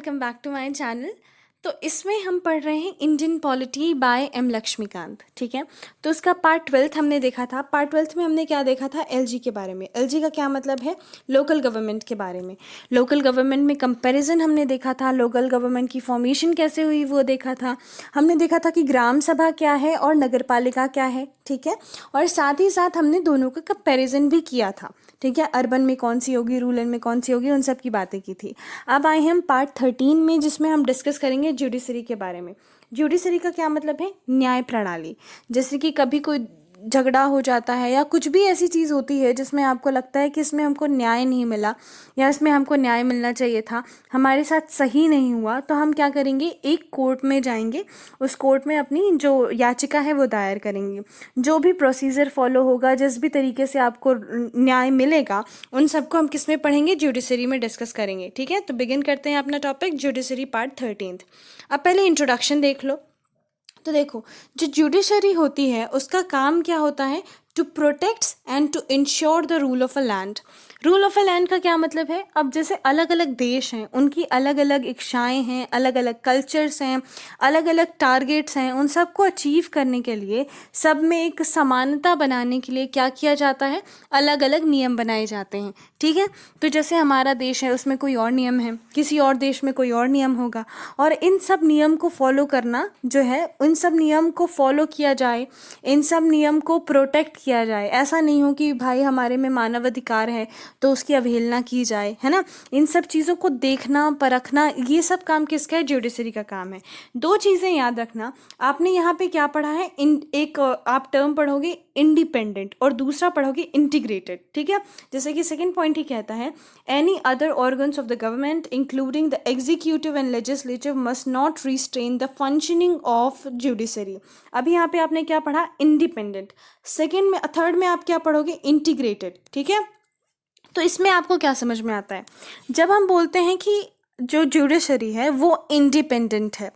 Welcome back to my channel. तो इसमें हम पढ़ रहे हैं Indian polity by M Laxmikanth. ठीक है, तो उसका पार्ट 12 हमने देखा था। पार्ट 12 में हमने क्या देखा था? एलजी के बारे में। एलजी का क्या मतलब है? लोकल गवर्नमेंट के बारे में। लोकल गवर्नमेंट में कंपैरिजन हमने देखा था, लोकल गवर्नमेंट की फॉर्मेशन कैसे हुई वो देखा था। हमने देखा था कि ग्राम सभा क्या है और नगर पालिका क्या है। ठीक है, और साथ ही साथ हमने दोनों का कंपैरिजन भी किया था। ठीक है, अर्बन में कौन सी होगी, रूरल में कौन सी होगी, उन सब की बातें की थी। अब आए हम पार्ट 13 में, जिसमें हम डिस्कस करेंगे जुडिशरी के बारे में। जुडिशरी का क्या मतलब है? न्याय प्रणाली। जैसे कि कभी कोई झगड़ा हो जाता है या कुछ भी ऐसी चीज़ होती है जिसमें आपको लगता है कि इसमें हमको न्याय नहीं मिला या इसमें हमको न्याय मिलना चाहिए था, हमारे साथ सही नहीं हुआ, तो हम क्या करेंगे? एक कोर्ट में जाएंगे, उस कोर्ट में अपनी जो याचिका है वो दायर करेंगे। जो भी प्रोसीजर फॉलो होगा, जिस भी तरीके से आपको न्याय मिलेगा, उन सबको हम किस में पढ़ेंगे? जुडिशरी में डिस्कस करेंगे। ठीक है, तो बिगिन करते हैं अपना टॉपिक, जुडिशरी पार्ट 13। अब पहले इंट्रोडक्शन देख लो। तो देखो, जो जुडिशरी होती है उसका काम क्या होता है? To protects and to ensure the rule of a land. Rule of a land का क्या मतलब है? अब जैसे अलग अलग देश हैं, उनकी अलग अलग इच्छाएं हैं, अलग अलग कल्चर्स हैं, अलग अलग टारगेट्स हैं, उन सबको अचीव करने के लिए, सब में एक समानता बनाने के लिए क्या किया जाता है? अलग अलग नियम बनाए जाते हैं। ठीक है, तो जैसे हमारा देश है, उसमें कोई और नियम है, किसी और देश में कोई और नियम होगा, और इन सब नियम को फॉलो करना जो है, इन सब नियम को फॉलो किया जाए, इन सब नियम को प्रोटेक्ट किया जाए। ऐसा नहीं हो कि भाई हमारे में मानव अधिकार है तो उसकी अवहेलना की जाए, है ना। इन सब चीज़ों को देखना, परखना, ये सब काम किसका है? जुडिशरी का काम है। दो चीज़ें याद रखना, आपने यहाँ पे क्या पढ़ा है? एक आप टर्म पढ़ोगे इंडिपेंडेंट और दूसरा पढ़ोगे इंटीग्रेटेड। ठीक है, जैसे कि सेकंड पॉइंट ही कहता है, any other organs of the government including the executive and legislative must not restrain the functioning of judiciary. अभी यहाँ पे आपने क्या पढ़ा? इंडिपेंडेंट। सेकंड में, थर्ड में आप क्या पढ़ोगे? इंटीग्रेटेड। ठीक है, तो इसमें आपको क्या समझ में आता है? जब हम बोलते हैं कि जो जुडिशरी है वो इंडिपेंडेंट है,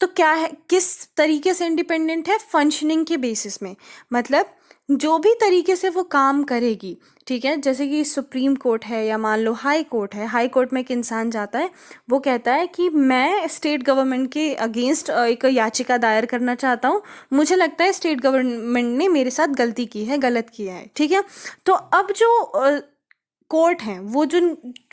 तो क्या है, किस तरीके से इंडिपेंडेंट है? फंक्शनिंग के बेसिस में। मतलब जो भी तरीके से वो काम करेगी। ठीक है, जैसे कि सुप्रीम कोर्ट है या मान लो हाई कोर्ट है। हाई कोर्ट में एक इंसान जाता है, वो कहता है कि मैं स्टेट गवर्नमेंट के अगेंस्ट एक याचिका दायर करना चाहता हूँ, मुझे लगता है स्टेट गवर्नमेंट ने मेरे साथ गलती की है, गलत किया है। ठीक है, तो अब जो कोर्ट हैं वो जो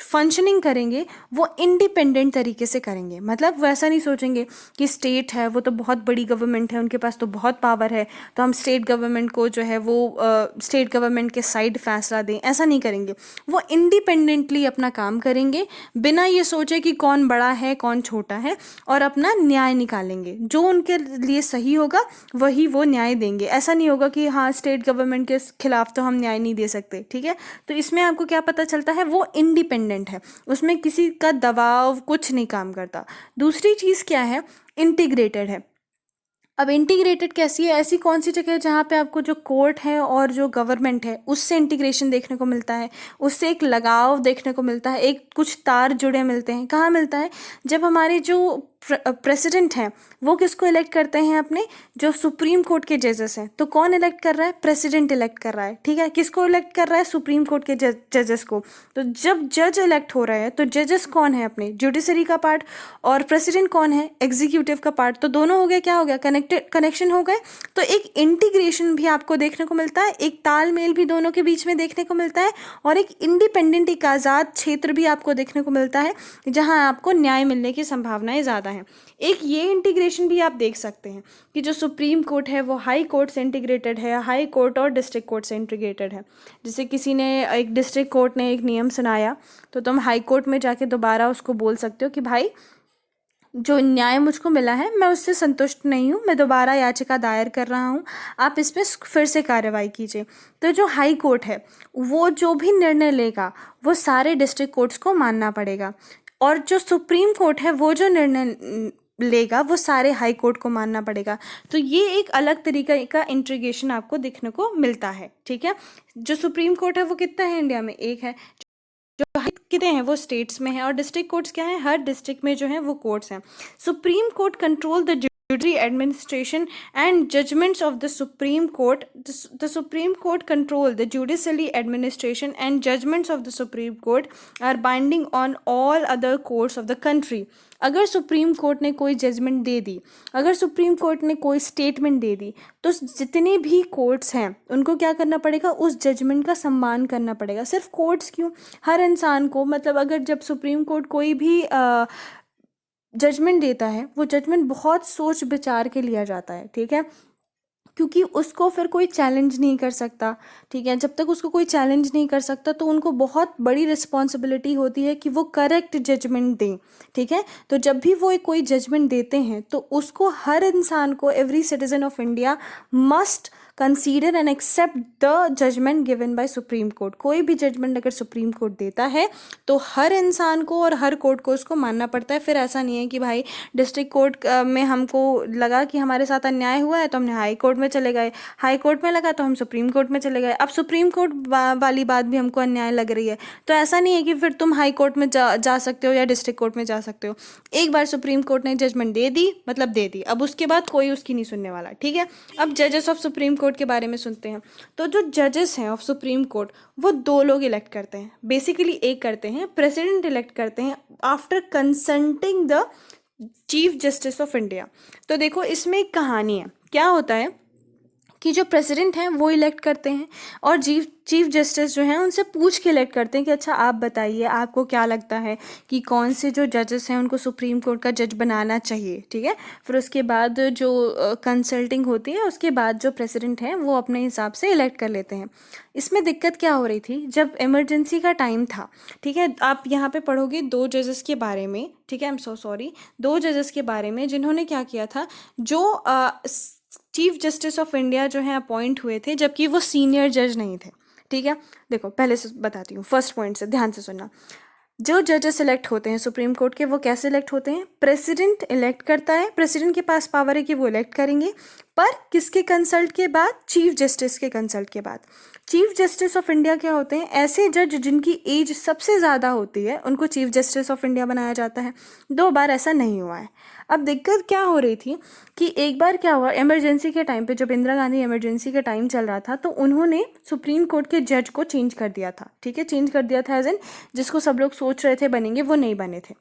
फंक्शनिंग करेंगे वो इंडिपेंडेंट तरीके से करेंगे। मतलब वो ऐसा नहीं सोचेंगे कि स्टेट है वो तो बहुत बड़ी गवर्नमेंट है, उनके पास तो बहुत पावर है, तो हम स्टेट गवर्नमेंट को जो है वो स्टेट गवर्नमेंट के साइड फैसला दें। ऐसा नहीं करेंगे, वो इंडिपेंडेंटली अपना काम करेंगे, बिना ये सोचे कि कौन बड़ा है कौन छोटा है, और अपना न्याय निकालेंगे। जो उनके लिए सही होगा वही वो न्याय देंगे। ऐसा नहीं होगा कि हाँ स्टेट गवर्नमेंट के खिलाफ तो हम न्याय नहीं दे सकते। ठीक है, तो इसमें आपको क्या पता चलता है? वो इंडिपेंडेंट है, उसमें किसी का दबाव कुछ नहीं काम करता। दूसरी चीज़ क्या है? इंटीग्रेटेड है। अब इंटीग्रेटेड कैसी है? ऐसी कौन सी जगह है जहाँ पे आपको जो कोर्ट है और जो गवर्नमेंट है उससे इंटीग्रेशन देखने को मिलता है, उससे एक लगाव देखने को मिलता है, एक कुछ तार जुड़े मिलते हैं। कहाँ मिलता है? जब हमारे जो प्रेसिडेंट हैं वो किसको इलेक्ट करते हैं? अपने जो सुप्रीम कोर्ट के जजेस हैं। तो कौन इलेक्ट कर रहा है? प्रेसिडेंट इलेक्ट कर रहा है। ठीक है, किसको इलेक्ट कर रहा है? सुप्रीम कोर्ट के जजेस को। तो जब जज इलेक्ट हो रहा है तो जजेस कौन है? अपने जुडिशरी का पार्ट, और प्रेसिडेंट कौन है? एग्जीक्यूटिव का पार्ट। तो दोनों हो गया, क्या हो गया? कनेक्शन हो गए। तो एक इंटीग्रेशन भी आपको देखने को मिलता है, एक तालमेल भी दोनों के बीच में देखने को मिलता है, और एक इंडिपेंडेंट, एक आज़ाद क्षेत्र भी आपको देखने को मिलता है जहां आपको न्याय मिलने की संभावनाएं ज़्यादा हैं। एक ये इंटीग्रेशन भी आप देख सकते हैं कि जो सुप्रीम कोर्ट है वो हाई कोर्ट से इंटीग्रेटेड है, हाई कोर्ट और डिस्ट्रिक्ट कोर्ट से इंटीग्रेटेड है। जैसे किसी ने, एक डिस्ट्रिक्ट कोर्ट ने एक नियम सुनाया, तो तुम हाई कोर्ट में जाके दोबारा उसको बोल सकते हो कि भाई जो न्याय मुझको मिला है मैं उससे संतुष्ट नहीं हूँ, मैं दोबारा याचिका दायर कर रहा हूँ, आप इस पर फिर से कार्रवाई कीजिए। तो जो हाई कोर्ट है वो जो भी निर्णय लेगा वो सारे डिस्ट्रिक्ट कोर्ट्स को मानना पड़ेगा, और जो सुप्रीम कोर्ट है वो जो निर्णय लेगा वो सारे हाई कोर्ट को मानना पड़ेगा। तो ये एक अलग तरीके का इंटीग्रेशन आपको देखने को मिलता है। ठीक है, जो सुप्रीम कोर्ट है वो कितना है इंडिया में? एक है। जो कितने हैं? वो स्टेट्स में है। और डिस्ट्रिक्ट कोर्ट्स क्या है? हर डिस्ट्रिक्ट में जो है वो कोर्ट्स हैं। Supreme court control the judiciary administration and judgments of the Supreme Court. The Supreme Court control the judiciary administration and judgments of the Supreme Court are binding on all other courts of the country. अगर supreme court ने कोई judgement दे दी, अगर supreme court ने कोई statement दे दी, तो जितने भी courts हैं उनको क्या करना पड़ेगा, उस जजमेंट का सम्मान करना पड़ेगा. सिर्फ कोर्ट्स क्यों, हर इंसान को. मतलब अगर जब सुप्रीम कोर्ट कोई भी जजमेंट देता है, वो जजमेंट बहुत सोच विचार के लिया जाता है, ठीक है, क्योंकि उसको फिर कोई चैलेंज नहीं कर सकता. ठीक है, जब तक उसको कोई चैलेंज नहीं कर सकता तो उनको बहुत बड़ी रिस्पॉन्सिबिलिटी होती है कि वो करेक्ट जजमेंट दें. ठीक है, तो जब भी वो कोई जजमेंट देते हैं तो उसको हर इंसान को, every citizen of India must consider and accept the judgment given by Supreme Court. कोई भी जजमेंट अगर सुप्रीम कोर्ट देता है तो हर इंसान को और हर कोर्ट को उसको मानना पड़ता है. फिर ऐसा नहीं है कि भाई डिस्ट्रिक्ट कोर्ट में हमको लगा कि हमारे साथ अन्याय हुआ है तो हमने हाई कोर्ट में चले गए, हाई कोर्ट में लगा तो हम सुप्रीम कोर्ट में चले गए, अब सुप्रीम कोर्ट वाली बात भी हमको अन्याय लग रही है. तो ऐसा नहीं है कि फिर तुम हाई कोर्ट में जा सकते हो या डिस्ट्रिक्ट कोर्ट में जा सकते हो. एक बार सुप्रीम कोर्ट ने जजमेंट दे दी मतलब दे दी, अब उसके बाद कोई उसकी नहीं सुनने वाला. ठीक है, अब जजेस ऑफ सुप्रीम कोर्ट के बारे में सुनते हैं. तो जो जजेस हैं ऑफ सुप्रीम कोर्ट वो दो लोग इलेक्ट करते हैं. बेसिकली एक करते हैं प्रेसिडेंट इलेक्ट करते हैं after consulting the chief justice of India. तो देखो इसमें एक कहानी है. क्या होता है कि जो प्रेसिडेंट हैं वो इलेक्ट करते हैं और चीफ जस्टिस जो हैं उनसे पूछ के इलेक्ट करते हैं कि अच्छा आप बताइए आपको क्या लगता है कि कौन से जो जजेस हैं उनको सुप्रीम कोर्ट का जज बनाना चाहिए. ठीक है, फिर उसके बाद जो कंसल्टिंग होती है उसके बाद जो प्रेसिडेंट हैं वो अपने हिसाब से इलेक्ट कर लेते हैं. इसमें दिक्कत क्या हो रही थी, जब इमरजेंसी का टाइम था. ठीक है, आप यहाँ पे पढ़ोगे दो जजेस के बारे में. ठीक है, आई एम सो सॉरी, दो जजेस के बारे में जिन्होंने क्या किया था, जो चीफ जस्टिस ऑफ इंडिया जो है अपॉइंट हुए थे जबकि वो सीनियर जज नहीं थे. ठीक है, देखो पहले से बताती हूँ, फर्स्ट पॉइंट से ध्यान से सुनना. जो जजेस सिलेक्ट होते हैं सुप्रीम कोर्ट के वो कैसे इलेक्ट होते हैं, प्रेसिडेंट इलेक्ट करता है, प्रेसिडेंट के पास पावर है कि वो इलेक्ट करेंगे, पर किसके कंसल्ट के बाद, चीफ जस्टिस के कंसल्ट के बाद. चीफ जस्टिस ऑफ इंडिया क्या होते हैं, ऐसे जज जिनकी एज सबसे ज़्यादा होती है उनको चीफ जस्टिस ऑफ इंडिया बनाया जाता है. 2 बार ऐसा नहीं हुआ है. अब दिक्कत क्या हो रही थी कि एक बार क्या हुआ, इमरजेंसी के टाइम पे, जब इंदिरा गांधी इमरजेंसी का टाइम चल रहा था तो उन्होंने सुप्रीम कोर्ट के जज को चेंज कर दिया था. ठीक है, चेंज कर दिया था एज इन जिसको सब लोग सोच रहे थे बनेंगे वो नहीं बने थे.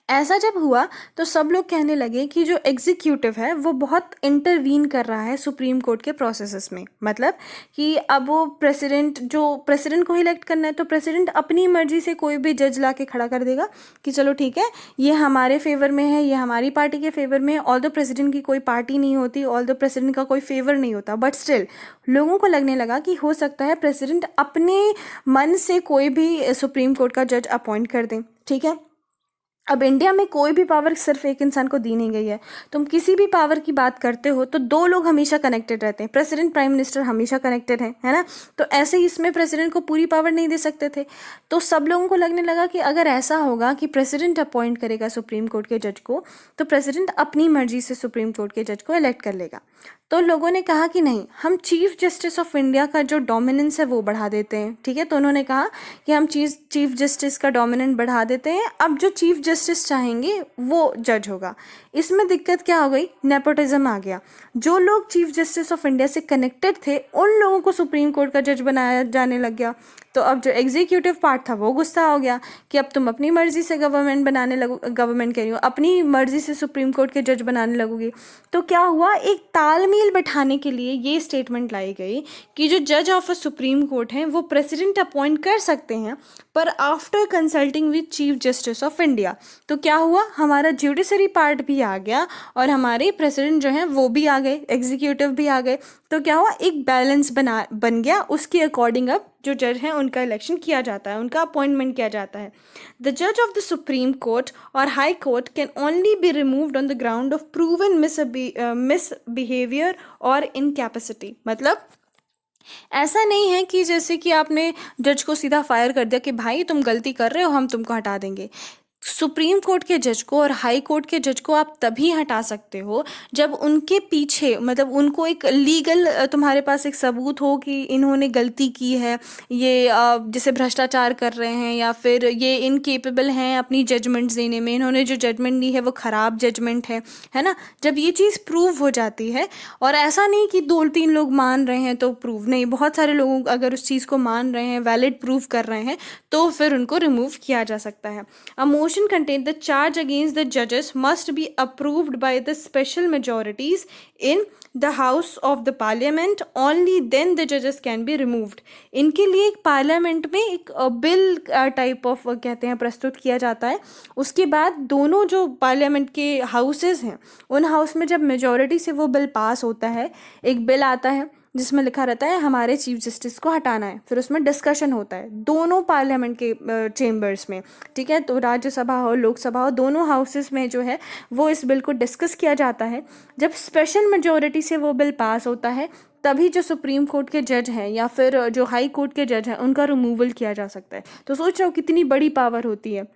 ऐसा जब हुआ तो सब लोग कहने लगे कि जो एग्जीक्यूटिव है वो बहुत इंटरवीन कर रहा है सुप्रीम कोर्ट के प्रोसेसेस में. मतलब कि अब वो प्रेसिडेंट को इलेक्ट करना है तो प्रेसिडेंट अपनी मर्जी से कोई भी जज ला के खड़ा कर देगा कि चलो ठीक है ये हमारे फेवर में है, ये हमारी पार्टी के फेवर में है. ऑल द प्रेसिडेंट की कोई पार्टी नहीं होती, ऑल द प्रेसिडेंट का कोई फेवर नहीं होता, बट स्टिल लोगों को लगने लगा कि हो सकता है प्रेसिडेंट अपने मन से कोई भी सुप्रीम कोर्ट का जज अपॉइंट कर दें. ठीक है, अब इंडिया में कोई भी पावर सिर्फ एक इंसान को दी नहीं गई है. तुम किसी भी पावर की बात करते हो तो 2 लोग हमेशा कनेक्टेड रहते हैं, प्रेसिडेंट प्राइम मिनिस्टर हमेशा कनेक्टेड है ना. तो ऐसे ही इसमें प्रेसिडेंट को पूरी पावर नहीं दे सकते थे. तो सब लोगों को लगने लगा कि अगर ऐसा होगा कि प्रेसिडेंट अपॉइंट करेगा सुप्रीम कोर्ट के जज को तो प्रेसिडेंट अपनी मर्जी से सुप्रीम कोर्ट के जज को इलेक्ट कर लेगा. तो लोगों ने कहा कि नहीं, हम चीफ जस्टिस ऑफ इंडिया का जो डोमिनेंस है वो बढ़ा देते हैं. ठीक है, तो उन्होंने कहा कि हम चीफ जस्टिस का डोमिनेंस बढ़ा देते हैं, अब जो चीफ जस्टिस चाहेंगे वो जज होगा. इसमें दिक्कत क्या हो गई, नेपोटिज्म आ गया. जो लोग चीफ जस्टिस ऑफ इंडिया से कनेक्टेड थे उन लोगों को सुप्रीम कोर्ट का जज बनाया जाने लग गया. तो अब जो एग्जीक्यूटिव पार्ट था वो गुस्सा हो गया कि अब तुम अपनी मर्जी से गवर्नमेंट कह रही हो, अपनी मर्जी से सुप्रीम कोर्ट के जज बनाने लगोगी. तो क्या हुआ, एक तालमेल बैठाने के लिए ये स्टेटमेंट लाई गई कि जो जज ऑफ अ सुप्रीम कोर्ट हैं वो प्रेसिडेंट अपॉइंट कर सकते हैं पर after consulting with chief justice of India. तो क्या हुआ, हमारा जुडिशरी पार्ट भी आ गया और हमारे प्रेसिडेंट जो हैं वो भी आ गए, एग्जीक्यूटिव भी आ गए. तो क्या हुआ, एक बैलेंस बन गया. उसके अकॉर्डिंग अब जो जज हैं उनका इलेक्शन किया जाता है, उनका अपॉइंटमेंट किया जाता है. द जज ऑफ द सुप्रीम कोर्ट और high court can only be removed on the ground of proven misbehaviour और इनकैपेसिटी. मतलब ऐसा नहीं है कि जैसे कि आपने जज को सीधा फायर कर दिया कि भाई तुम गलती कर रहे हो हम तुमको हटा देंगे. सुप्रीम कोर्ट के जज को और हाई कोर्ट के जज को आप तभी हटा सकते हो जब उनके पीछे, मतलब उनको एक लीगल, तुम्हारे पास एक सबूत हो कि इन्होंने गलती की है, ये जैसे भ्रष्टाचार कर रहे हैं या फिर ये इनकेपेबल हैं अपनी जजमेंट्स देने में, इन्होंने जो जजमेंट दी है वो ख़राब जजमेंट है ना। जब ये चीज़ प्रूव हो जाती है, और ऐसा नहीं कि 2-3 लोग मान रहे हैं तो प्रूव नहीं, बहुत सारे लोग अगर उस चीज़ को मान रहे हैं, वैलिड प्रूव कर रहे हैं, तो फिर उनको रिमूव किया जा सकता है। A motion contained the charge against the judges must be approved by the special majorities in the House of the Parliament. Only then the judges can be removed. इनके लिए एक पार्लियामेंट में एक बिल टाइप ऑफ कहते हैं प्रस्तुत किया जाता है। उसके बाद दोनों जो पार्लियामेंट के हाउसेस हैं, उन हाउस में जब मेजॉरिटी से वो बिल पास होता है, एक बिल आता है जिसमें लिखा रहता है हमारे चीफ जस्टिस को हटाना है, फिर उसमें डिस्कशन होता है दोनों पार्लियामेंट के चेम्बर्स में, ठीक है। तो राज्यसभा हो, लोकसभा हो, दोनों हाउसेस में जो है वो इस बिल को डिस्कस किया जाता है। जब स्पेशल मेजॉरिटी से वो बिल पास होता है, तभी जो सुप्रीम कोर्ट के जज हैं या फिर जो हाई कोर्ट के जज हैं उनका रिमूवल किया जा सकता है। तो सोच रहा हूँ कितनी बड़ी पावर होती है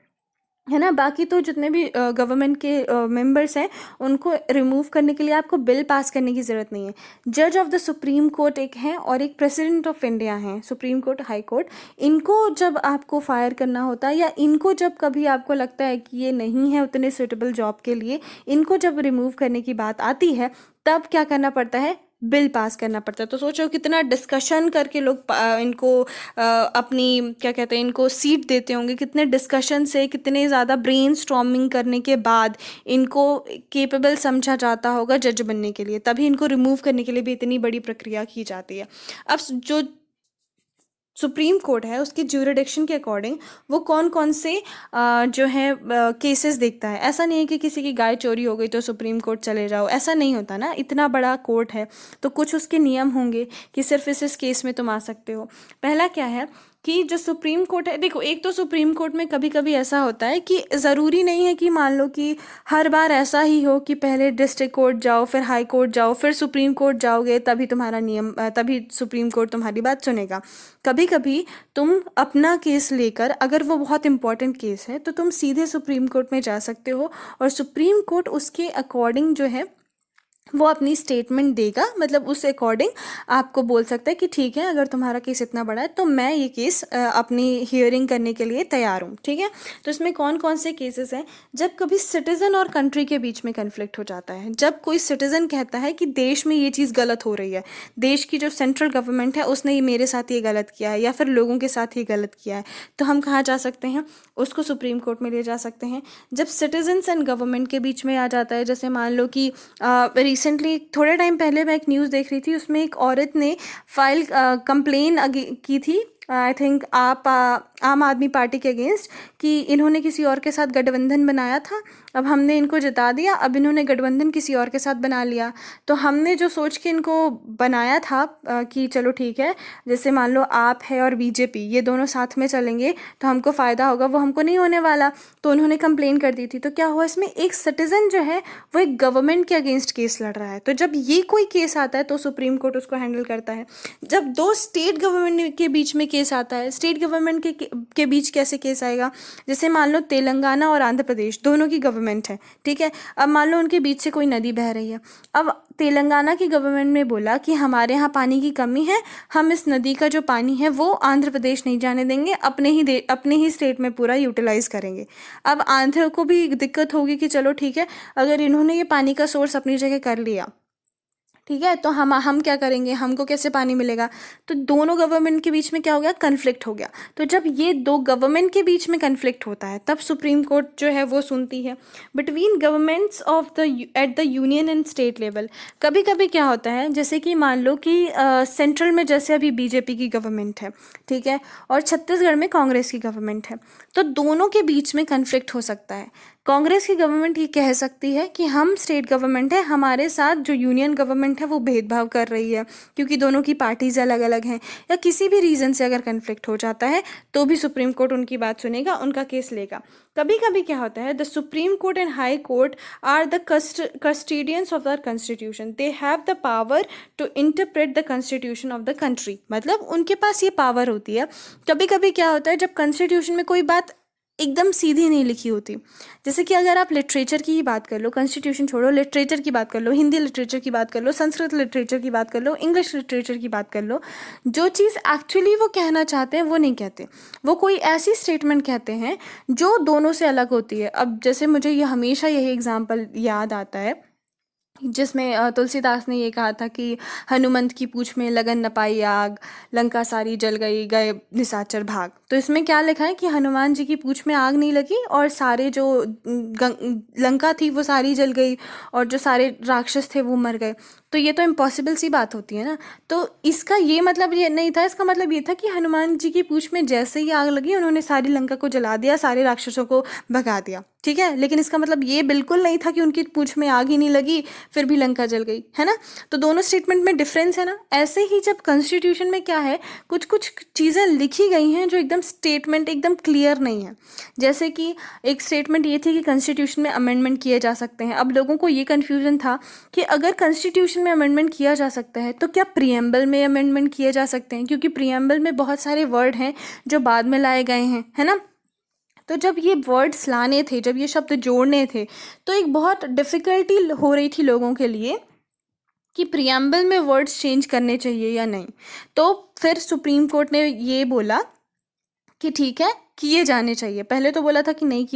ना। बाकी तो जितने भी गवर्नमेंट के मेंबर्स हैं उनको रिमूव करने के लिए आपको बिल पास करने की ज़रूरत नहीं है। जज ऑफ द सुप्रीम कोर्ट एक हैं और एक प्रेसिडेंट ऑफ इंडिया हैं, सुप्रीम कोर्ट, हाई कोर्ट। इनको जब आपको फायर करना होता है या इनको जब कभी आपको लगता है कि ये नहीं है उतने सुटेबल जॉब के लिए, इनको जब रिमूव करने की बात आती है, तब क्या करना पड़ता है, बिल पास करना पड़ता है। तो सोचो कितना डिस्कशन करके लोग इनको अपनी क्या कहते हैं, इनको सीट देते होंगे, कितने डिस्कशन से, कितने ज़्यादा ब्रेन स्टॉर्मिंग करने के बाद इनको केपेबल समझा जाता होगा जज बनने के लिए, तभी इनको रिमूव करने के लिए भी इतनी बड़ी प्रक्रिया की जाती है। अब जो सुप्रीम कोर्ट है उसके ज्यूरिडिक्शन के अकॉर्डिंग वो कौन कौन से जो है केसेस देखता है। ऐसा नहीं है कि किसी की गाय चोरी हो गई तो सुप्रीम कोर्ट चले जाओ, ऐसा नहीं होता ना। इतना बड़ा कोर्ट है तो कुछ उसके नियम होंगे कि सिर्फ इस केस में तुम आ सकते हो। पहला क्या है कि जो सुप्रीम कोर्ट है, देखो एक तो सुप्रीम कोर्ट में कभी कभी ऐसा होता है कि ज़रूरी नहीं है कि मान लो कि हर बार ऐसा ही हो कि पहले डिस्ट्रिक्ट कोर्ट जाओ, फिर हाई कोर्ट जाओ, फिर सुप्रीम कोर्ट जाओगे, तभी तुम्हारा नियम, तभी सुप्रीम कोर्ट तुम्हारी बात सुनेगा। कभी कभी तुम अपना केस लेकर, अगर वो बहुत इंपॉर्टेंट केस है, तो तुम सीधे सुप्रीम कोर्ट में जा सकते हो और सुप्रीम कोर्ट उसके अकॉर्डिंग जो है वो अपनी स्टेटमेंट देगा। मतलब उस अकॉर्डिंग आपको बोल सकता है कि ठीक है, अगर तुम्हारा केस इतना बड़ा है तो मैं ये केस अपनी हियरिंग करने के लिए तैयार हूँ, ठीक है। तो इसमें कौन कौन से केसेस हैं, जब कभी सिटीज़न और कंट्री के बीच में कन्फ्लिक्ट हो जाता है, जब कोई सिटीज़न कहता है कि देश में ये चीज़ गलत हो रही है, देश की जो सेंट्रल गवर्नमेंट है उसने ये मेरे साथ ये गलत किया है या फिर लोगों के साथ ये गलत किया है, तो हम कहाँ जा सकते हैं, उसको सुप्रीम कोर्ट में ले जा सकते हैं। जब सिटीजन्स एंड गवर्नमेंट के बीच में आ जाता है, जैसे मान लो कि रिसेंटली थोड़े टाइम पहले मैं एक न्यूज़ देख रही थी, उसमें एक औरत ने फाइल कंप्लेन की थी, आई थिंक आम आदमी पार्टी के अगेंस्ट, कि इन्होंने किसी और के साथ गठबंधन बनाया था, अब हमने इनको जिता दिया, अब इन्होंने गठबंधन किसी और के साथ बना लिया। तो हमने जो सोच के इनको बनाया था कि चलो ठीक है, जैसे मान लो आप है और बीजेपी, ये दोनों साथ में चलेंगे तो हमको फ़ायदा होगा, वो हमको नहीं होने वाला। तो उन्होंने कंप्लेन कर दी थी। तो क्या हुआ, इसमें एक सिटीज़न जो है वो एक गवर्नमेंट के अगेंस्ट केस लड़ रहा है। तो जब ये कोई केस आता है तो सुप्रीम कोर्ट उसको हैंडल करता है। जब दो स्टेट गवर्नमेंट के बीच में केस आता है, स्टेट गवर्नमेंट के बीच कैसे केस आएगा, जैसे मान लो तेलंगाना और आंध्र प्रदेश दोनों की गवर्नमेंट है, ठीक है। अब मान लो उनके बीच से कोई नदी बह रही है, अब तेलंगाना की गवर्नमेंट ने बोला कि हमारे यहाँ पानी की कमी है, हम इस नदी का जो पानी है वो आंध्र प्रदेश नहीं जाने देंगे, अपने ही स्टेट में पूरा यूटिलाइज करेंगे। अब आंध्र को भी दिक्कत होगी कि चलो ठीक है, अगर इन्होंने ये पानी का सोर्स अपनी जगह कर लिया, ठीक है, तो हम क्या करेंगे, हमको कैसे पानी मिलेगा। तो दोनों गवर्नमेंट के बीच में क्या हो गया, कन्फ्लिक्ट हो गया। तो जब ये दो गवर्नमेंट के बीच में कन्फ्लिक्ट होता है तब सुप्रीम कोर्ट जो है वो सुनती है। Between governments of the at the union and state level कभी कभी क्या होता है, जैसे कि मान लो कि सेंट्रल में जैसे अभी बीजेपी की गवर्नमेंट है, ठीक है, और छत्तीसगढ़ में कांग्रेस की गवर्नमेंट है, तो दोनों के बीच में कन्फ्लिक्ट हो सकता है। कांग्रेस की गवर्नमेंट ये कह सकती है कि हम स्टेट गवर्नमेंट है, हमारे साथ जो यूनियन गवर्नमेंट है वो भेदभाव कर रही है, क्योंकि दोनों की पार्टीज अलग अलग हैं, या किसी भी रीज़न से अगर कन्फ्लिक्ट हो जाता है तो भी सुप्रीम कोर्ट उनकी बात सुनेगा, उनका केस लेगा। कभी कभी क्या होता है, the supreme Court and High Court are the custodians of the constitution, they have the power to interpret the constitution of the country. मतलब उनके पास ये पावर होती है। कभी कभी क्या होता है, जब कॉन्स्टिट्यूशन में कोई बात एकदम सीधी नहीं लिखी होती। जैसे कि अगर आप लिटरेचर की ही बात कर लो, कॉन्स्टिट्यूशन छोड़ो, लिटरेचर की बात कर लो, हिंदी लिटरेचर की बात कर लो, संस्कृत लिटरेचर की बात कर लो, इंग्लिश लिटरेचर की बात कर लो, जो चीज़ एक्चुअली वो कहना चाहते हैं वो नहीं कहते, वो कोई ऐसी स्टेटमेंट कहते हैं जो दोनों से अलग होती है। अब जैसे मुझे ये हमेशा यही एग्जाम्पल याद आता है जिसमें तुलसीदास ने ये कहा था कि हनुमंत की पूंछ में लगन न पाई आग, लंका सारी जल गई, गए निशाचर भाग। तो इसमें क्या लिखा है कि हनुमान जी की पूंछ में आग नहीं लगी और सारे जो लंका थी वो सारी जल गई और जो सारे राक्षस थे वो मर गए। तो ये तो इम्पॉसिबल सी बात होती है ना। तो इसका ये मतलब ये नहीं था, इसका मतलब ये था कि हनुमान जी की पूंछ में जैसे ही आग लगी उन्होंने सारी लंका को जला दिया, सारे राक्षसों को भगा दिया, ठीक है। लेकिन इसका मतलब ये बिल्कुल नहीं था कि उनकी पूंछ में आग ही नहीं लगी फिर भी लंका जल गई, है ना। तो दोनों स्टेटमेंट में डिफरेंस है ना। ऐसे ही जब कॉन्स्टिट्यूशन में क्या है, कुछ कुछ चीज़ें लिखी गई हैं जो एकदम स्टेटमेंट एकदम क्लियर नहीं है। जैसे कि एक स्टेटमेंट ये थी कि कॉन्स्टिट्यूशन में अमेंडमेंट किए जा सकते हैं। अब लोगों को ये कन्फ्यूजन था कि अगर कॉन्स्टिट्यूशन में अमेंडमेंट किया जा सकता है तो क्या प्रीएम्बल में अमेंडमेंट किए जा सकते हैं, क्योंकि प्रीएम्बल में बहुत सारे वर्ड हैं जो बाद में लाए गए हैं, है ना। तो जब ये वर्ड्स लाने थे, जब ये शब्द जोड़ने थे, तो एक बहुत डिफ़िकल्टी हो रही थी लोगों के लिए कि प्रीएम्बल में वर्ड्स चेंज करने चाहिए या नहीं। तो फिर सुप्रीम कोर्ट ने ये बोला कि ठीक है किए जाने चाहिए। पहले तो बोला था कि नहीं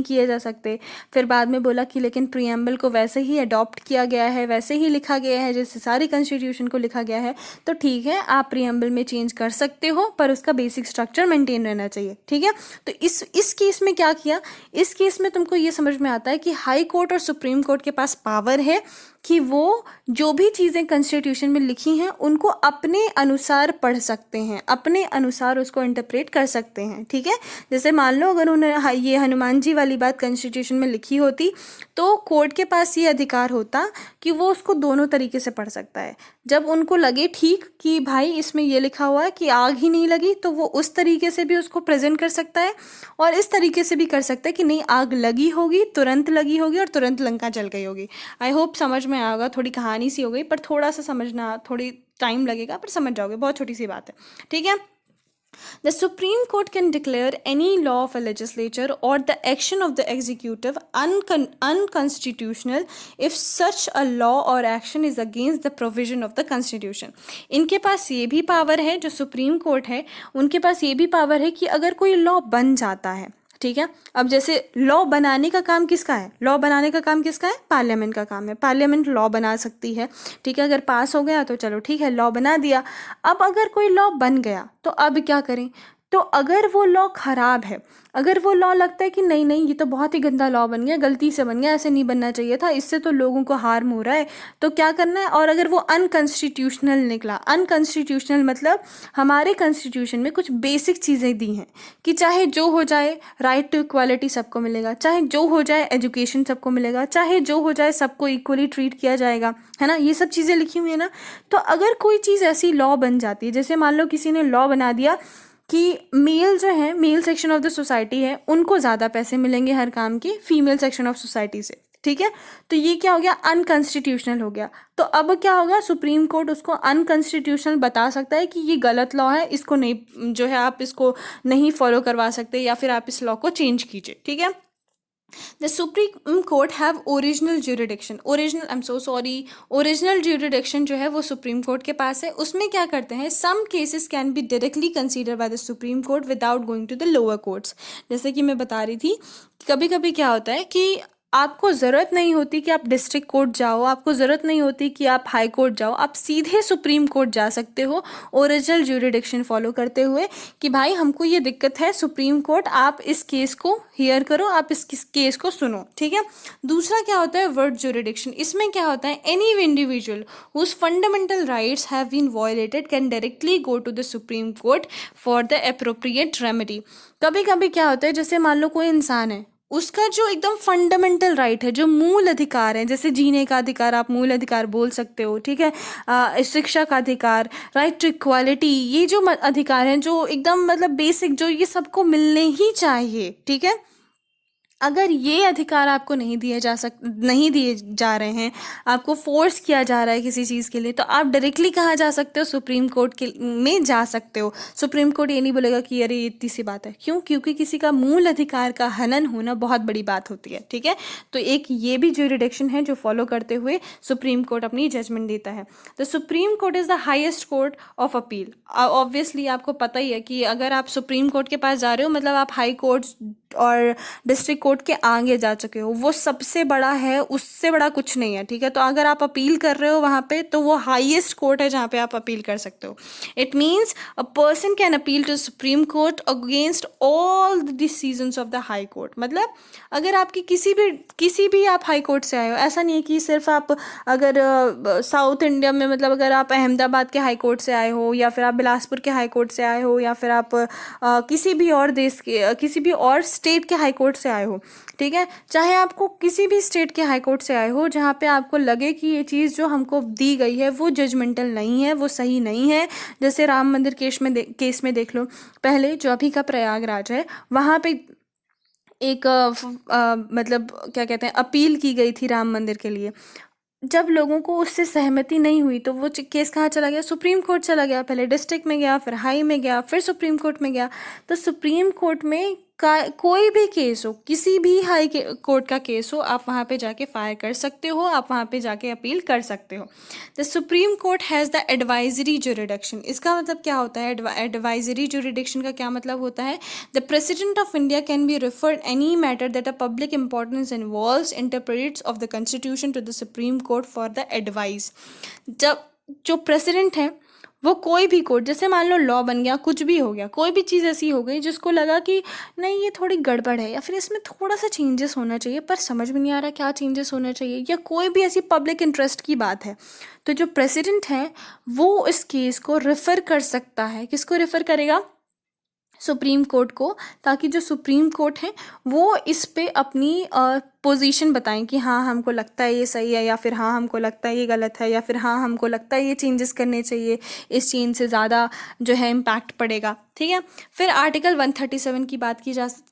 किए जा सकते, फिर बाद में बोला कि लेकिन प्रीएम्बल को वैसे ही अडॉप्ट किया गया है, वैसे ही लिखा गया है जैसे सारी कॉन्स्टिट्यूशन को लिखा गया है, तो ठीक है आप प्रीएम्बल में चेंज कर सकते हो पर उसका बेसिक स्ट्रक्चर मेंटेन रहना चाहिए, ठीक है। तो इस केस में क्या किया, इस केस में तुमको ये समझ में आता है कि हाई कोर्ट और सुप्रीम कोर्ट के पास पावर है कि वो जो भी चीज़ें कॉन्स्टिट्यूशन में लिखी हैं उनको अपने अनुसार पढ़ सकते हैं, अपने अनुसार उसको इंटरप्रेट कर सकते हैं, ठीक है। जैसे मान लो अगर उन्होंने ये हनुमान जी वाली बात कॉन्स्टिट्यूशन में लिखी होती तो कोर्ट के पास ये अधिकार होता कि वो उसको दोनों तरीके से पढ़ सकता है। जब उनको लगे ठीक कि भाई इसमें ये लिखा हुआ है कि आग ही नहीं लगी, तो वो उस तरीके से भी उसको प्रेजेंट कर सकता है और इस तरीके से भी कर सकता है कि नहीं आग लगी होगी, तुरंत लगी होगी और तुरंत लंका जल गई होगी। आई होप समझ में आएगा, थोड़ी कहानी सी हो गई पर थोड़ा सा समझना थोड़ी टाइम लगेगा पर समझ जाओगे, बहुत छोटी सी बात है, ठीक है। The Supreme Court can declare any law of a legislature or the action of the executive unconstitutional if such a law or action is against the provision of the Constitution. इनके पास ये भी पावर है, जो supreme court है उनके पास ये भी power है कि अगर कोई लॉ बन जाता है, ठीक है। अब जैसे लॉ बनाने का काम किसका है, लॉ बनाने का काम किसका है, पार्लियामेंट का काम है। पार्लियामेंट लॉ बना सकती है, ठीक है। अगर पास हो गया तो चलो ठीक है लॉ बना दिया। अब अगर कोई लॉ बन गया तो अब क्या करें, तो अगर वो लॉ खराब है, अगर वो लॉ लगता है कि नहीं नहीं ये तो बहुत ही गंदा लॉ बन गया, गलती से बन गया, ऐसे नहीं बनना चाहिए था, इससे तो लोगों को हार्म हो रहा है, तो क्या करना है। और अगर वो अनकॉन्स्टिट्यूशनल निकला, अनकॉन्स्टिट्यूशनल मतलब हमारे कॉन्स्टिट्यूशन में कुछ बेसिक चीज़ें दी हैं कि चाहे जो हो जाए राइट टू इक्वालिटी सबको मिलेगा, चाहे जो हो जाए एजुकेशन सबको मिलेगा, चाहे जो हो जाए सबको इक्वली ट्रीट किया जाएगा, है ना। ये सब चीज़ें लिखी हुई है ना। तो अगर कोई चीज़ ऐसी लॉ बन जाती है, जैसे मान लो किसी ने लॉ बना दिया कि मेल जो है, male section of the society है, उनको ज़्यादा पैसे मिलेंगे हर काम के फीमेल सेक्शन ऑफ सोसाइटी से, ठीक है। तो ये क्या हो गया, अनकॉन्स्टिट्यूशनल हो गया। तो अब क्या होगा, सुप्रीम कोर्ट उसको अनकॉन्स्टिट्यूशनल बता सकता है कि ये गलत लॉ है, इसको नहीं जो है आप इसको नहीं फॉलो करवा सकते या फिर आप इस लॉ को चेंज कीजिए, ठीक है। The Supreme Court have original jurisdiction, original jurisdiction जो है वो सुप्रीम कोर्ट के पास है। उसमें क्या करते हैं, some cases can be directly considered by the Supreme Court without going to the lower courts। जैसे कि मैं बता रही थी, कभी कभी क्या होता है कि आपको ज़रूरत नहीं होती कि आप डिस्ट्रिक्ट कोर्ट जाओ, आपको ज़रूरत नहीं होती कि आप हाई कोर्ट जाओ, आप सीधे सुप्रीम कोर्ट जा सकते हो ओरिजिनल ज्यूरिडिक्शन फॉलो करते हुए कि भाई हमको ये दिक्कत है, सुप्रीम कोर्ट आप इस केस को हियर करो, आप इस केस को सुनो, ठीक है। दूसरा क्या होता है, वर्ड ज्यूरिडिक्शन। इसमें क्या होता है, any individual whose fundamental rights have been violated can directly go to the supreme Court for the appropriate remedy. कभी कभी क्या होता है, जैसे मान लो कोई इंसान है, उसका जो एकदम फंडामेंटल राइट है, जो मूल अधिकार है, जैसे जीने का अधिकार आप मूल अधिकार बोल सकते हो, ठीक है। शिक्षा का अधिकार, राइट टू इक्वालिटी, ये जो अधिकार हैं जो एकदम मतलब बेसिक, जो ये सबको मिलने ही चाहिए, ठीक है। अगर ये अधिकार आपको नहीं दिए जा रहे हैं, आपको फोर्स किया जा रहा है किसी चीज़ के लिए, तो आप डायरेक्टली कहाँ जा सकते हो? सुप्रीम कोर्ट के में जा सकते हो। सुप्रीम कोर्ट ये नहीं बोलेगा कि अरे ये इतनी सी बात है। क्यों? क्योंकि किसी का मूल अधिकार का हनन होना बहुत बड़ी बात होती है, ठीक है। तो एक ये भी ज्यूरिडिक्शन है जो फॉलो करते हुए सुप्रीम कोर्ट अपनी जजमेंट देता है। The supreme court is the highest court of appeal. Obviously आपको पता ही है कि अगर आप सुप्रीम कोर्ट के पास जा रहे हो, मतलब आप हाई कोर्ट और डिस्ट्रिक्ट कोर्ट के आगे जा चुके हो। वो सबसे बड़ा है, उससे बड़ा कुछ नहीं है, ठीक है। तो अगर आप अपील कर रहे हो वहाँ पे, तो वो हाईएस्ट कोर्ट है जहाँ पे आप अपील कर सकते हो। It means a person can appeal to Supreme Court against all the decisions of the High Court. मतलब अगर आपकी किसी भी आप हाई कोर्ट से आए हो, ऐसा नहीं है कि सिर्फ आप अगर साउथ इंडिया में, मतलब अगर आप अहमदाबाद के हाई कोर्ट से आए हो, या फिर आप बिलासपुर के हाई कोर्ट से आए हो, या फिर आप किसी भी और देश के किसी भी और स्टेट के हाई कोर्ट से आए हो, ठीक है। चाहे आपको किसी भी स्टेट के हाई कोर्ट से आए हो, जहाँ पे आपको लगे कि ये चीज़ जो हमको दी गई है वो जजमेंटल नहीं है, वो सही नहीं है। जैसे राम मंदिर केस में देख लो। पहले जो अभी का प्रयागराज है, वहाँ पे एक मतलब क्या कहते हैं, अपील की गई थी राम मंदिर के लिए। जब लोगों को उससे सहमति नहीं हुई, तो वो केस कहाँ चला गया? सुप्रीम कोर्ट चला गया। पहले डिस्ट्रिक्ट में गया, फिर हाई में गया, फिर सुप्रीम कोर्ट में गया। तो सुप्रीम कोर्ट में कोई भी केस हो, किसी भी कोर्ट का केस हो, आप वहाँ पे जाके फायर कर सकते हो, आप वहाँ पे जाके अपील कर सकते हो। The supreme court has the advisory jurisdiction. इसका मतलब क्या होता है? एडवाइजरी जुरिडिक्शन का क्या मतलब होता है? The President of India can be referred any matter that a public importance involves interprets of the constitution to the supreme Court for the advice. जब जो प्रेसिडेंट है, वो कोई भी कोर्ट, जैसे मान लो लॉ बन गया, कुछ भी हो गया, कोई भी चीज़ ऐसी हो गई जिसको लगा कि नहीं ये थोड़ी गड़बड़ है, या फिर इसमें थोड़ा सा चेंजेस होना चाहिए, पर समझ में नहीं आ रहा क्या चेंजेस होना चाहिए, या कोई भी ऐसी पब्लिक इंटरेस्ट की बात है, तो जो प्रेसिडेंट है वो इस केस को रेफ़र कर सकता है। किसको रेफ़र करेगा? सुप्रीम कोर्ट को। ताकि जो सुप्रीम कोर्ट है वो इस पे अपनी पोजीशन बताएं कि हाँ हमको लगता है ये सही है, या फिर हाँ हमको लगता है ये गलत है, या फिर हाँ हमको लगता है ये चेंजेस करने चाहिए, इस चेंज से ज़्यादा जो है इम्पैक्ट पड़ेगा, ठीक है। फिर आर्टिकल 137 की बात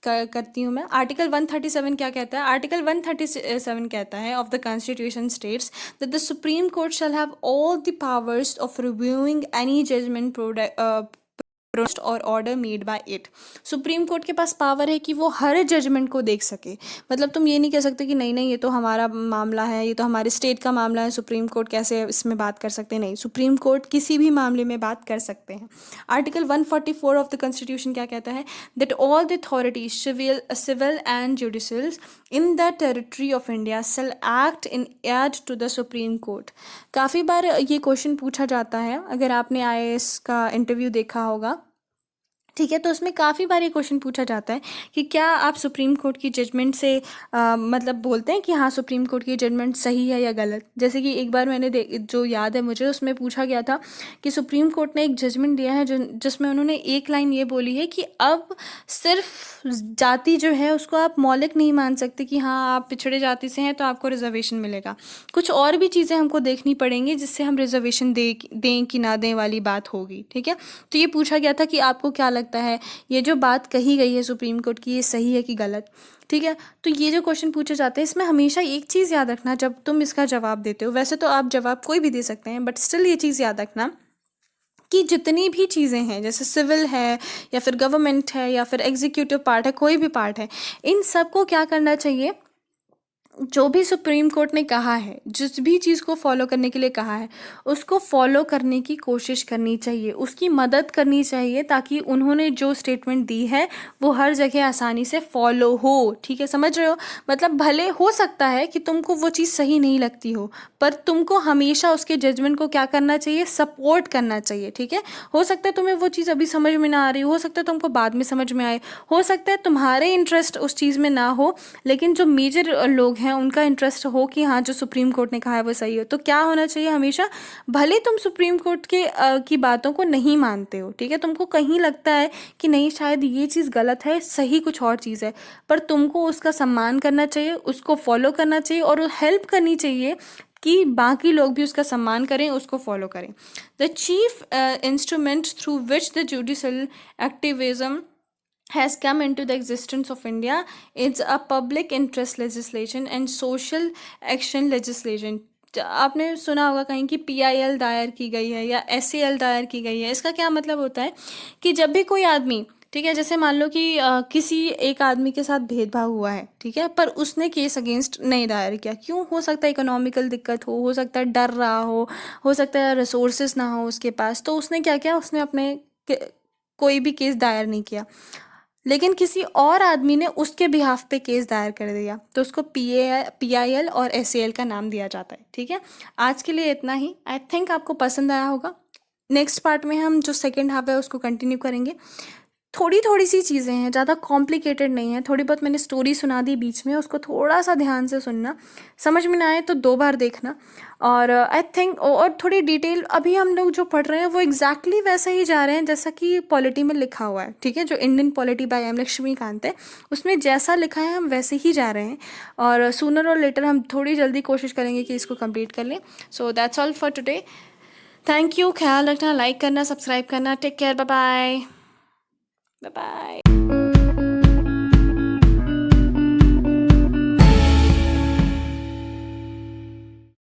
करती हूँ मैं। आर्टिकल 137 क्या कहता है? आर्टिकल 137 कहता है of the constitution states that the supreme court shall have all the powers of reviewing any judgment और order made by it. Supreme Court के पास पावर है कि वो हर जजमेंट को देख सके। मतलब तुम ये नहीं कह सकते कि नहीं नहीं ये तो हमारा मामला है, ये तो हमारे स्टेट का मामला है, सुप्रीम कोर्ट कैसे इसमें बात कर सकते हैं? नहीं, सुप्रीम कोर्ट किसी भी मामले में बात कर सकते हैं। आर्टिकल 144 ऑफ द कॉन्स्टिट्यूशन क्या कहता है? That all the authorities civil and judicial in the territory of India shall act in aid to the supreme Court. काफ़ी बार ये क्वेश्चन पूछा जाता है, अगर आपने आईएएस का इंटरव्यू देखा होगा, ठीक है, तो उसमें काफ़ी बार ये क्वेश्चन पूछा जाता है कि क्या आप सुप्रीम कोर्ट की जजमेंट से मतलब बोलते हैं कि हाँ सुप्रीम कोर्ट की जजमेंट सही है या गलत। जैसे कि एक बार मैंने जो याद है मुझे, उसमें पूछा गया था कि सुप्रीम कोर्ट ने एक जजमेंट दिया है जिसमें उन्होंने एक लाइन ये बोली है कि अब सिर्फ जाति जो है उसको आप मौलिक नहीं मान सकते कि हाँ आप पिछड़े जाति से हैं तो आपको रिजर्वेशन मिलेगा। कुछ और भी चीज़ें हमको देखनी पड़ेंगी जिससे हम रिजर्वेशन दें कि ना दें वाली बात होगी, ठीक है। तो ये पूछा गया था कि आपको क्या लगता है ये जो बात कही गई है सुप्रीम कोर्ट की, ये सही है कि गलत, ठीक है। तो ये जो क्वेश्चन पूछे जाते हैं, इसमें हमेशा एक चीज़ याद रखना जब तुम इसका जवाब देते हो। वैसे तो आप जवाब कोई भी दे सकते हैं, बट स्टिल ये चीज़ याद रखना कि जितनी भी चीज़ें हैं, जैसे सिविल है या फिर गवर्नमेंट है या फिर एग्जीक्यूटिव पार्ट है, कोई भी पार्ट है, इन सबको क्या करना चाहिए? जो भी सुप्रीम कोर्ट ने कहा है, जिस भी चीज़ को फॉलो करने के लिए कहा है, उसको फॉलो करने की कोशिश करनी चाहिए, उसकी मदद करनी चाहिए, ताकि उन्होंने जो स्टेटमेंट दी है वो हर जगह आसानी से फॉलो हो, ठीक है। समझ रहे हो? मतलब भले हो सकता है कि तुमको वो चीज़ सही नहीं लगती हो, पर तुमको हमेशा उसके जजमेंट को क्या करना चाहिए? सपोर्ट करना चाहिए, ठीक है। हो सकता है तुम्हें वो चीज़ अभी समझ में ना आ रही हो सकता है तुमको बाद में समझ में आए, हो सकता है तुम्हारे इंटरेस्ट उस चीज़ में ना हो, लेकिन जो मेजर लोग हैं उनका इंटरेस्ट हो कि हाँ जो सुप्रीम कोर्ट ने कहा है वो सही हो। तो क्या होना चाहिए हमेशा? भले तुम सुप्रीम कोर्ट की बातों को नहीं मानते हो, ठीक है, तुमको कहीं लगता है कि नहीं शायद ये चीज़ गलत है, सही कुछ और चीज़ है, पर तुमको उसका सम्मान करना चाहिए, उसको फॉलो करना चाहिए और हेल्प करनी चाहिए कि बाकी लोग भी उसका सम्मान करें, उसको फॉलो करें। The chief instrument through which the judicial activism has come into the existence of India. It's a public interest legislation and social action legislation. आपने सुना होगा कहीं कि PIL दायर की गई है या SAL दायर की गई है। इसका क्या मतलब होता है कि जब भी कोई आदमी, ठीक है, जैसे मान लो कि किसी एक आदमी के साथ भेदभाव हुआ है, ठीक है, पर उसने केस अगेंस्ट नहीं दायर किया, क्यों? हो सकता है इकोनॉमिकल दिक्कत हो सकता है डर रहा हो सकता है रिसोर्सेज ना हो उसके पास, तो उसने क्या किया, उसने अपने कोई भी केस दायर नहीं किया, लेकिन किसी और आदमी ने उसके बिहाफ पे केस दायर कर दिया, तो उसको PIL और SAL का नाम दिया जाता है। ठीक है, आज के लिए इतना ही। आई थिंक आपको पसंद आया होगा। नेक्स्ट पार्ट में हम जो सेकेंड हाफ है उसको कंटिन्यू करेंगे। थोड़ी थोड़ी सी चीज़ें हैं, ज़्यादा कॉम्प्लिकेटेड नहीं है, थोड़ी बहुत मैंने स्टोरी सुना दी बीच में, उसको थोड़ा सा ध्यान से सुनना, समझ में ना आए तो 2 बार देखना। और आई थिंक और थोड़ी डिटेल, अभी हम लोग जो पढ़ रहे हैं वो एग्जैक्टली वैसा ही जा रहे हैं जैसा कि पॉलिटी में लिखा हुआ है। ठीक है, जो Indian polity by M Laxmikanth है उसमें जैसा लिखा है हम वैसे ही जा रहे हैं, और सूनर और लेटर हम थोड़ी जल्दी कोशिश करेंगे कि इसको कंप्लीट कर लें। So that's all for today. Thank you, ख्याल रखना, लाइक करना, सब्सक्राइब करना। Take care, bye bye. Bye bye.